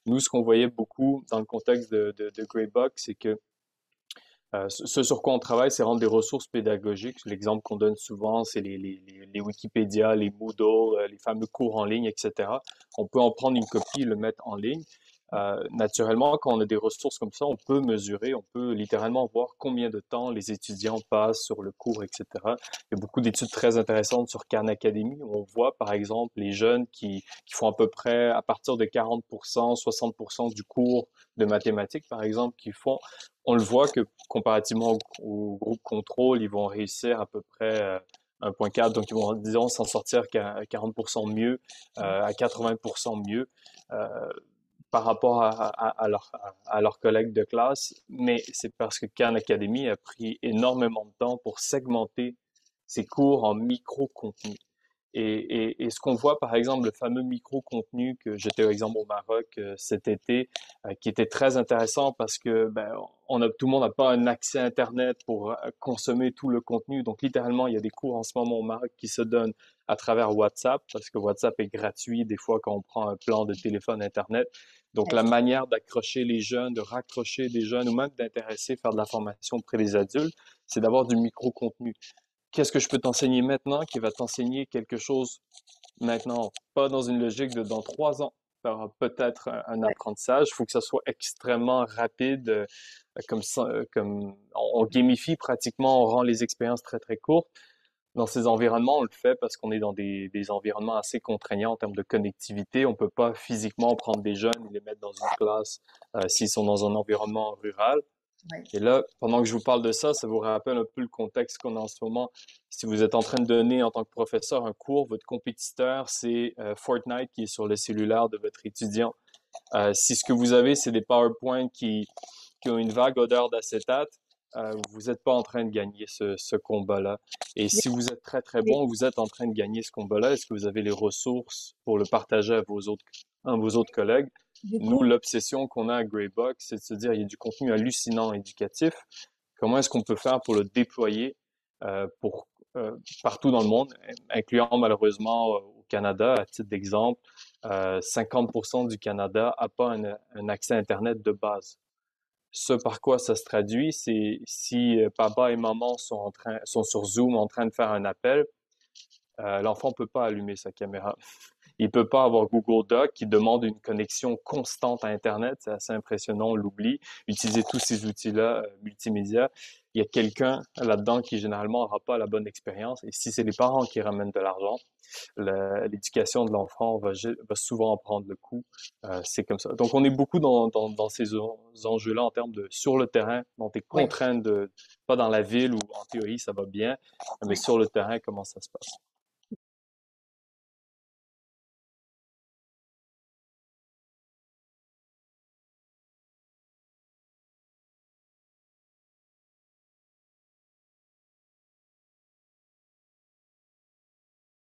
Nous, ce qu'on voyait beaucoup dans le contexte de Greybox, c'est que ce sur quoi on travaille, c'est rendre des ressources pédagogiques. L'exemple qu'on donne souvent, c'est les Wikipédia, les Moodle, les fameux cours en ligne, etc. On peut en prendre une copie et le mettre en ligne. Naturellement, quand on a des ressources comme ça, on peut mesurer, on peut littéralement voir combien de temps les étudiants passent sur le cours, etc. Il y a beaucoup d'études très intéressantes sur Khan Academy où on voit, par exemple, les jeunes qui font à peu près à partir de 40%, 60% du cours de mathématiques, par exemple, qui font, on le voit que comparativement au groupe contrôle, ils vont réussir à peu près 1.4, donc ils vont, disons, s'en sortir qu'à 40% mieux, à 80% mieux. Euh, Par rapport à leurs collègues de classe, mais c'est parce que Khan Academy a pris énormément de temps pour segmenter ses cours en micro-contenus. Et ce qu'on voit, par exemple, le fameux micro-contenu que j'étais, par exemple, au Maroc cet été, qui était très intéressant parce que tout le monde n'a pas un accès à Internet pour consommer tout le contenu. Donc, littéralement, il y a des cours en ce moment au Maroc qui se donnent à travers WhatsApp parce que WhatsApp est gratuit des fois quand on prend un plan de téléphone Internet. Donc, Ouais. la manière d'accrocher les jeunes, de raccrocher des jeunes ou même d'intéresser, faire de la formation auprès des adultes, c'est d'avoir du micro-contenu. Qu'est-ce que je peux t'enseigner maintenant qui va t'enseigner quelque chose maintenant, pas dans une logique de dans 3 ans, tu auras peut-être un Ouais. apprentissage. Il faut que ça soit extrêmement rapide, comme ça, comme on gamifie pratiquement, on rend les expériences très très courtes. Dans ces environnements, on le fait parce qu'on est dans des environnements assez contraignants en termes de connectivité. On peut pas physiquement prendre des jeunes et les mettre dans une classe s'ils sont dans un environnement rural. Ouais. Et là, pendant que je vous parle de ça, ça vous rappelle un peu le contexte qu'on a en ce moment. Si vous êtes en train de donner en tant que professeur un cours, votre compétiteur, c'est Fortnite qui est sur le cellulaire de votre étudiant. Si ce que vous avez, c'est des PowerPoint qui ont une vague odeur d'acétate, vous n'êtes pas en train de gagner ce combat-là. Et Mais, si vous êtes très, très mais bon, vous êtes en train de gagner ce combat-là. Est-ce que vous avez les ressources pour le partager à vos autres collègues? du Nous, coup, l'obsession qu'on a à Greybox, c'est de se dire, il y a du contenu hallucinant éducatif. Comment est-ce qu'on peut faire pour le déployer pour partout dans le monde, incluant malheureusement au Canada, à titre d'exemple, 50% du Canada n'a pas un accès Internet de base. Ce par quoi ça se traduit, c'est si papa et maman sont sur Zoom en train de faire un appel, l'enfant peut pas allumer sa caméra. Il peut pas avoir Google Doc qui demande une connexion constante à Internet. C'est assez impressionnant, on l'oublie. Utiliser tous ces outils-là, multimédia. Il y a quelqu'un là-dedans qui généralement n'aura pas la bonne expérience. Et si c'est les parents qui ramènent de l'argent, l'éducation de l'enfant va souvent en prendre le coup. C'est comme ça. Donc, on est beaucoup dans ces enjeux-là en termes de sur le terrain, dans tes ouais. contraintes pas dans la ville où en théorie ça va bien, mais Ouais. sur le terrain, comment ça se passe.